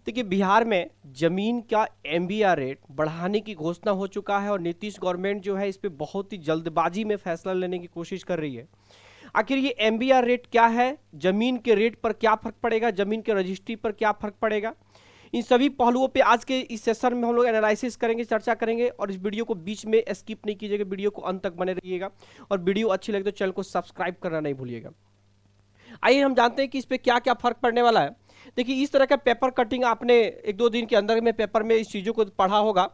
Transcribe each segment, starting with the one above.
देखिए बिहार में जमीन का एमबीआर रेट बढ़ाने की घोषणा हो चुका है और नीतीश गवर्नमेंट जो है इस पे बहुत ही जल्दबाजी में फैसला लेने की कोशिश कर रही है। आखिर ये एमबीआर रेट क्या है, जमीन के रेट पर क्या फर्क पड़ेगा, जमीन के रजिस्ट्री पर क्या फर्क पड़ेगा, इन सभी पहलुओं पे आज के इस सेशन में हम लोग एनालिसिस करेंगे, चर्चा करेंगे। और इस वीडियो को बीच में स्किप नहीं कीजिएगा, वीडियो को अंत तक बने रहिएगा और वीडियो अच्छी लगे तो चैनल को सब्सक्राइब करना नहीं भूलिएगा। आइए हम जानते हैं कि इस पे क्या क्या फर्क पड़ने वाला है। देखिए इस तरह का पेपर कटिंग आपने एक दो दिन के अंदर में पेपर में इस चीज़ों को पढ़ा होगा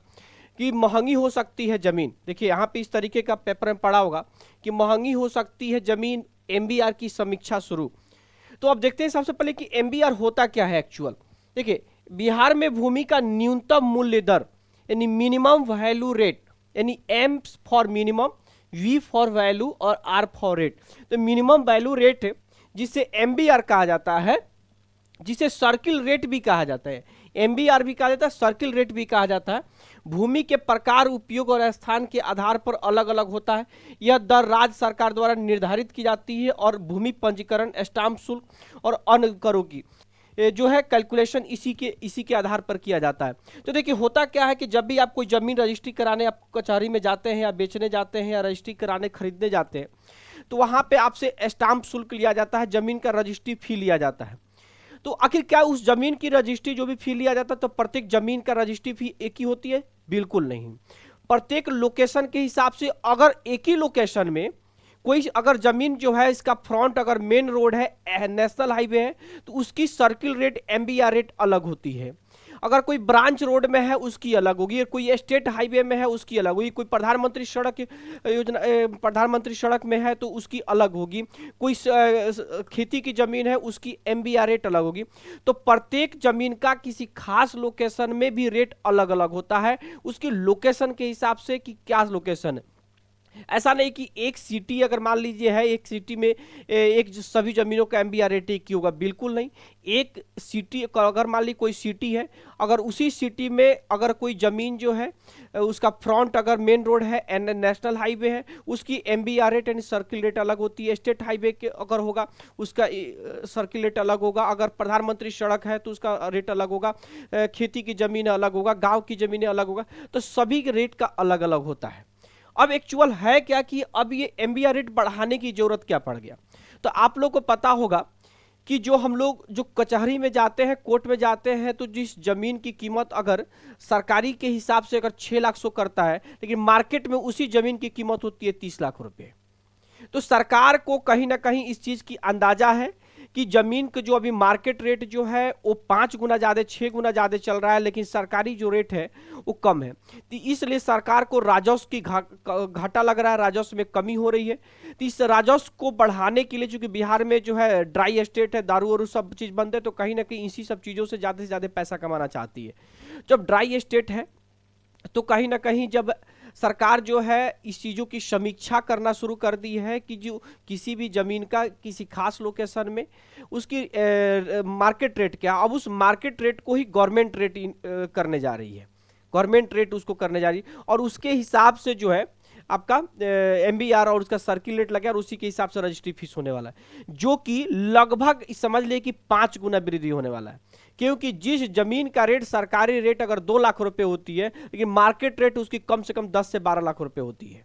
कि महंगी हो सकती है ज़मीन। देखिए यहाँ पे इस तरीके का पेपर में पढ़ा होगा कि महंगी हो सकती है ज़मीन, एमबीआर की समीक्षा शुरू। तो अब देखते हैं सबसे पहले कि एमबीआर होता क्या है एक्चुअल। देखिए बिहार में भूमि का न्यूनतम मूल्य दर यानी मिनिमम वैल्यू रेट, यानी M for minimum, V for value और आर फॉर रेट। तो मिनिमम वैल्यू रेट जिसे एमबीआर कहा जाता है, जिसे सर्किल रेट भी कहा जाता है, एमबीआर भी कहा जाता है, सर्किल रेट भी कहा जाता है, भूमि के प्रकार, उपयोग और स्थान के आधार पर अलग अलग होता है। यह दर राज्य सरकार द्वारा निर्धारित की जाती है और भूमि पंजीकरण, स्टाम्प शुल्क और अन्य करों की जो है कैलकुलेशन इसी के आधार पर किया जाता है। तो देखिए होता क्या है कि जब भी आप कोई जमीन रजिस्ट्री कराने आप कचहरी में जाते हैं या बेचने जाते हैं या रजिस्ट्री कराने खरीदने जाते हैं तो वहाँ पे आपसे स्टाम्प शुल्क लिया जाता है, जमीन का रजिस्ट्री फी लिया जाता है। तो आखिर क्या उस जमीन की रजिस्ट्री जो भी फी लिया जाता है तो प्रत्येक जमीन का रजिस्ट्री फी एक ही होती है? बिल्कुल नहीं। प्रत्येक लोकेशन के हिसाब से, अगर एक ही लोकेशन में कोई अगर जमीन जो है इसका फ्रंट अगर मेन रोड है, नेशनल हाईवे है, तो उसकी सर्किल रेट, एमबीआर रेट अलग होती है। अगर कोई ब्रांच रोड में है उसकी अलग होगी, कोई स्टेट हाईवे में है उसकी अलग होगी, कोई प्रधानमंत्री सड़क योजना प्रधानमंत्री सड़क में है तो उसकी अलग होगी, कोई खेती की जमीन है उसकी एमबीआर रेट अलग होगी। तो प्रत्येक जमीन का किसी खास लोकेशन में भी रेट अलग अलग होता है, उसकी लोकेशन के हिसाब से कि क्या लोकेशन है। ऐसा नहीं कि एक सिटी अगर मान लीजिए है, एक सिटी में एक सभी जमीनों का एमबीआर रेट एक ही होगा, बिल्कुल नहीं। एक सिटी अगर मान ली कोई सिटी है, अगर उसी सिटी में अगर कोई जमीन जो है उसका फ्रंट अगर मेन रोड है, नेशनल हाईवे है, उसकी एमबीआर रेट यानी सर्किल रेट अलग होती है। स्टेट हाईवे के अगर होगा उसका सर्किल रेट अलग होगा। अगर प्रधानमंत्री सड़क है तो उसका रेट अलग होगा, खेती की जमीन अलग होगा, गाँव की जमीनें अलग होगा। तो सभी के रेट का अलग अलग होता है। अब एक्चुअल है क्या कि अब ये एमबीआर रेट बढ़ाने की जरूरत क्या पड़ गया। तो आप लोग को पता होगा कि जो हम लोग जो कचहरी में जाते हैं, कोर्ट में जाते हैं, तो जिस जमीन की कीमत अगर सरकारी के हिसाब से अगर 6 लाख सौ करता है, लेकिन मार्केट में उसी जमीन की कीमत होती है 30 लाख रुपए। तो सरकार को कहीं ना कहीं इस चीज की अंदाजा है कि जमीन का जो अभी मार्केट रेट जो है वो 5 गुना ज्यादा, 6 गुना ज्यादा चल रहा है, लेकिन सरकारी जो रेट है वो कम है। तो इसलिए सरकार को राजस्व की घाटा लग रहा है, राजस्व में कमी हो रही है। तो इस राजस्व को बढ़ाने के लिए, चूंकि बिहार में जो है ड्राई स्टेट है, दारू और सब चीज बंद है, तो कहीं ना कहीं इसी सब चीजों से ज्यादा पैसा कमाना चाहती है। जब ड्राई स्टेट है तो कहीं ना कहीं जब सरकार जो है इस चीज़ों की समीक्षा करना शुरू कर दी है कि जो किसी भी ज़मीन का किसी खास लोकेशन में उसकी मार्केट रेट क्या, अब उस मार्केट रेट को ही गवर्नमेंट रेट करने जा रही है, गवर्नमेंट रेट उसको करने जा रही है। और उसके हिसाब से जो है आपका एमबीआर और उसका सर्किल रेट लगे और उसी के हिसाब से रजिस्ट्री फीस होने वाला है, जो कि लगभग समझ ले कि 5 गुना वृद्धि होने वाला है। क्योंकि जिस जमीन का रेट, सरकारी रेट अगर 2 लाख रुपए होती है, लेकिन मार्केट रेट उसकी कम से कम 10 से 12 लाख रुपए होती है,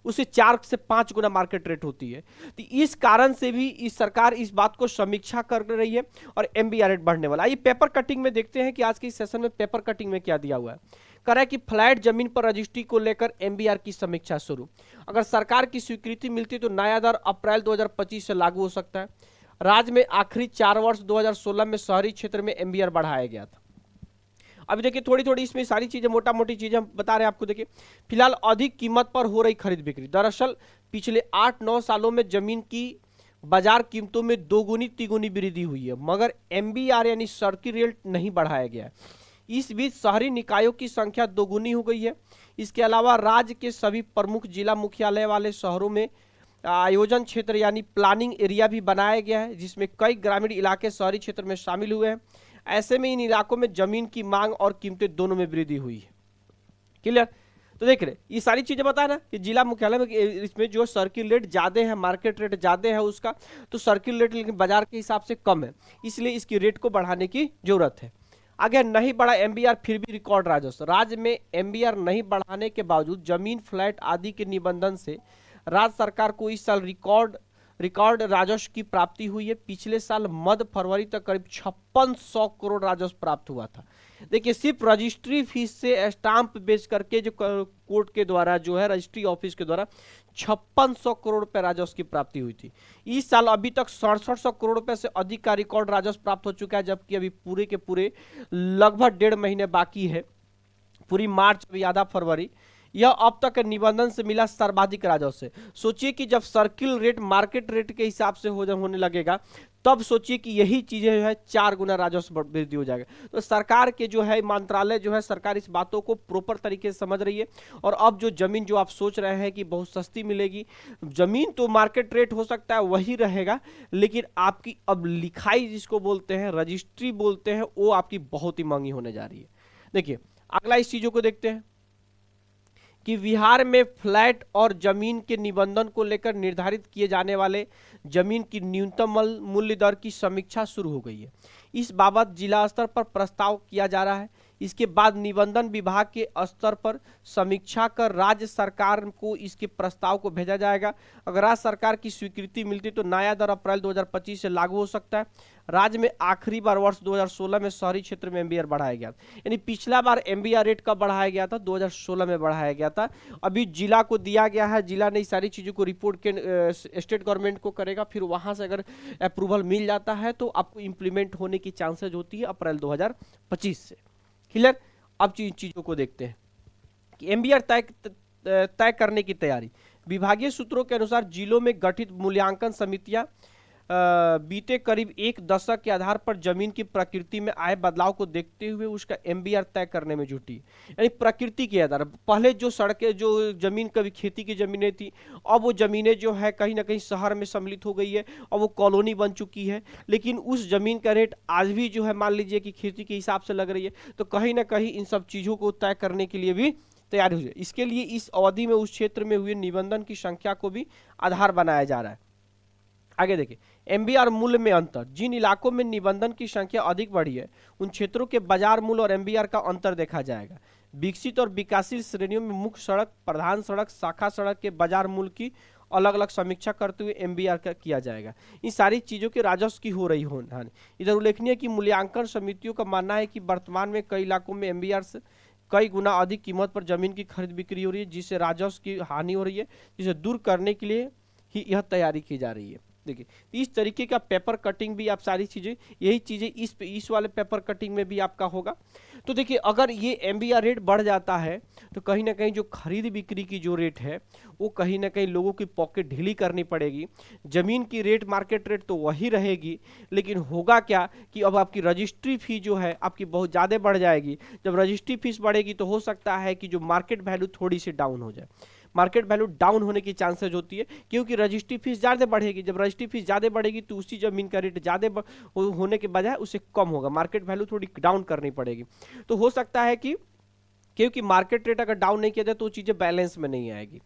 उससे 4 से 5 गुना मार्केट रेट होती है। तो इस कारण से भी इस सरकार इस बात को समीक्षा कर रही है और एमबीआर रेट बढ़ने वाला है। ये पेपर कटिंग में देखते हैं कि आज के सेशन में पेपर कटिंग में क्या दिया हुआ है। कह रहा है कि फ्लैट जमीन पर रजिस्ट्री को लेकर एमबीआर की समीक्षा शुरू। अगर सरकार की स्वीकृति मिलती तो नया दर अप्रैल 2025 से लागू हो सकता है। राज्य में आखिरी 4 वर्ष 2016 में शहरी क्षेत्र में एमबीआर बढ़ाया गया था। अभी देखिए थोड़ी थोड़ी इसमें सारी चीजें, मोटा मोटी चीजें हम बता रहे हैं आपको। देखिए फिलहाल अधिक कीमत पर हो रही खरीद बिक्री। दरअसल पिछले 8-9 सालों में जमीन की बाजार कीमतों में दोगुनी तिगुनी वृद्धि हुई है, मगर एमबीआर यानी सर्किल रेट नहीं बढ़ाया गया है। इस बीच शहरी निकायों की संख्या दोगुनी हो गई है। इसके अलावा राज्य के सभी प्रमुख जिला मुख्यालय वाले शहरों में आयोजन क्षेत्र यानी प्लानिंग एरिया भी बनाया गया है, जिसमें कई ग्रामीण इलाके शहरी क्षेत्र में शामिल हुए हैं। ऐसे में इन इलाकों में जमीन की मांग और कीमतें दोनों में वृद्धि हुई है। क्लियर? तो देख रहे ये सारी चीजें बता ना कि जिला मुख्यालय में इसमें जो सर्किल रेट ज्यादा है, मार्केट रेट ज्यादा है उसका, तो सर्किल रेट लेकिन बाजार के हिसाब से कम है, इसलिए इसकी रेट को बढ़ाने की जरूरत है। आगे नहीं बढ़ा एमबीआर फिर भी रिकॉर्ड राजस्व। राज्य में एमबीआर नहीं बढ़ाने के बावजूद जमीन फ्लैट आदि के निबंधन से राज्य सरकार को इस साल रिकॉर्ड राजस्व की प्राप्ति हुई है। पिछले साल मध्य फरवरी तक करीब 5600 करोड़ राजस्व प्राप्त हुआ था। देखिए सिर्फ रजिस्ट्री फीस से स्टाम्प बेच करके जो कोर्ट के द्वारा जो है रजिस्ट्री ऑफिस के द्वारा 5600 करोड़ रुपए राजस्व की प्राप्ति हुई थी। इस साल अभी तक 6700 करोड़ रुपए से अधिक का रिकॉर्ड राजस्व प्राप्त हो चुका है, जबकि अभी पूरे के पूरे लगभग 1.5 महीने बाकी है। पूरी मार्च अभी आधा फरवरी, यह अब तक निबंधन से मिला सर्वाधिक राजस्व से। सोचिए कि जब सर्किल रेट मार्केट रेट के हिसाब से होने लगेगा, तब सोचिए कि यही चीजें जो है 4 गुना राजस्व वृद्धि हो जाएगा। तो सरकार के जो है मंत्रालय जो है सरकार इस बातों को प्रॉपर तरीके से समझ रही है। और अब जो जमीन जो आप सोच रहे हैं कि बहुत सस्ती मिलेगी, जमीन तो मार्केट रेट हो सकता है वही रहेगा, लेकिन आपकी अब लिखाई जिसको बोलते हैं रजिस्ट्री बोलते हैं, वो आपकी बहुत ही महंगी होने जा रही है। देखिए अगला इस चीजों को देखते हैं कि बिहार में फ्लैट और जमीन के निबंधन को लेकर निर्धारित किए जाने वाले जमीन की न्यूनतम मूल्य दर की समीक्षा शुरू हो गई है। इस बाबत जिला स्तर पर प्रस्ताव किया जा रहा है। इसके बाद निबंधन विभाग के स्तर पर समीक्षा कर राज्य सरकार को इसके प्रस्ताव को भेजा जाएगा। अगर राज्य सरकार की स्वीकृति मिलती तो नया दर अप्रैल 2025 से लागू हो सकता है। राज्य में आखिरी बार वर्ष 2016 में शहरी क्षेत्र में एमबीआर बढ़ाया गया, यानी पिछला बार एमबीआर रेट कब बढ़ाया गया था? 2016 में बढ़ाया गया था। अभी जिला को दिया गया है, जिला ने इस सारी चीजों को रिपोर्ट के स्टेट गवर्नमेंट को करेगा, फिर वहां से अगर अप्रूवल मिल जाता है तो आपको इंप्लीमेंट होने की चांसेज होती है अप्रैल 2025 से। क्लियर? अब चीजों को देखते हैं कि एमबीआर तय करने की तैयारी। विभागीय सूत्रों के अनुसार जिलों में गठित मूल्यांकन समितियां बीते करीब 1 दशक के आधार पर जमीन की प्रकृति में आए बदलाव को देखते हुए उसका एमबीआर तय करने में जुटी। यानी प्रकृति के आधार, पहले जो सड़कें जो जमीन कभी खेती की जमीनें थी, अब वो जमीनें जो है कहीं ना कहीं शहर में सम्मिलित हो गई है और वो कॉलोनी बन चुकी है, लेकिन उस जमीन का रेट आज भी जो है मान लीजिए कि खेती के हिसाब से लग रही है। तो कहीं ना कहीं इन सब चीज़ों को तय करने के लिए भी तैयारी हुई है। इसके लिए इस अवधि में उस क्षेत्र में हुए निबंधन की संख्या को भी आधार बनाया जा रहा है। आगे देखिए एमबीआर मूल्य में अंतर। जिन इलाकों में निबंधन की संख्या अधिक बढ़ी है उन क्षेत्रों के बाजार मूल्य और एमबीआर का अंतर देखा जाएगा। विकसित और विकासशील श्रेणियों में मुख्य सड़क, प्रधान सड़क, शाखा सड़क के बाजार मूल्य की अलग अलग समीक्षा करते हुए एमबीआर का किया जाएगा। इन सारी चीजों के राजस्व की हो रही हानि। इधर उल्लेखनीय कि मूल्यांकन समितियों का मानना है कि वर्तमान में कई इलाकों में एमबीआर से कई गुना अधिक कीमत पर जमीन की खरीद बिक्री हो रही है, जिससे राजस्व की हानि हो रही है, जिसे दूर करने के लिए ही यह तैयारी की जा रही है। देखिए इस तरीके का पेपर कटिंग भी आप सारी चीजें यही चीजें इस वाले पेपर कटिंग में भी आपका होगा। तो देखिए अगर ये एमबीआर रेट बढ़ जाता है तो कहीं ना कहीं जो खरीद बिक्री की जो रेट है वो कहीं ना कहीं लोगों की पॉकेट ढीली करनी पड़ेगी। जमीन की रेट मार्केट रेट तो वही रहेगी, लेकिन होगा क्या कि अब आपकी रजिस्ट्री फी जो है आपकी बहुत ज़्यादा बढ़ जाएगी। जब रजिस्ट्री फीस बढ़ेगी तो हो सकता है कि जो मार्केट वैल्यू थोड़ी सी डाउन हो जाए। मार्केट वैल्यू डाउन होने की चांसेस होती है क्योंकि रजिस्ट्री फीस ज़्यादा बढ़ेगी। जब रजिस्ट्री फीस ज़्यादा बढ़ेगी तो उसी जमीन का रेट ज़्यादा होने के बजाय उससे कम होगा, मार्केट वैल्यू थोड़ी डाउन करनी पड़ेगी। तो हो सकता है कि क्योंकि मार्केट रेट अगर डाउन नहीं किया जाए तो चीज़ें बैलेंस में नहीं आएगी,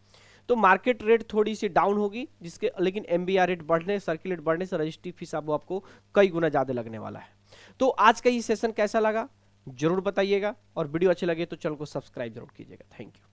तो मार्केट रेट थोड़ी सी डाउन होगी जिसके, लेकिन एमबीआर रेट बढ़ने, सर्किल रेट बढ़ने से रजिस्ट्री फीस आपको कई गुना ज़्यादा लगने वाला है। तो आज का ये सेशन कैसा लगा जरूर बताइएगा, और वीडियो अच्छी लगे तो चैनल को सब्सक्राइब जरूर कीजिएगा। Thank you.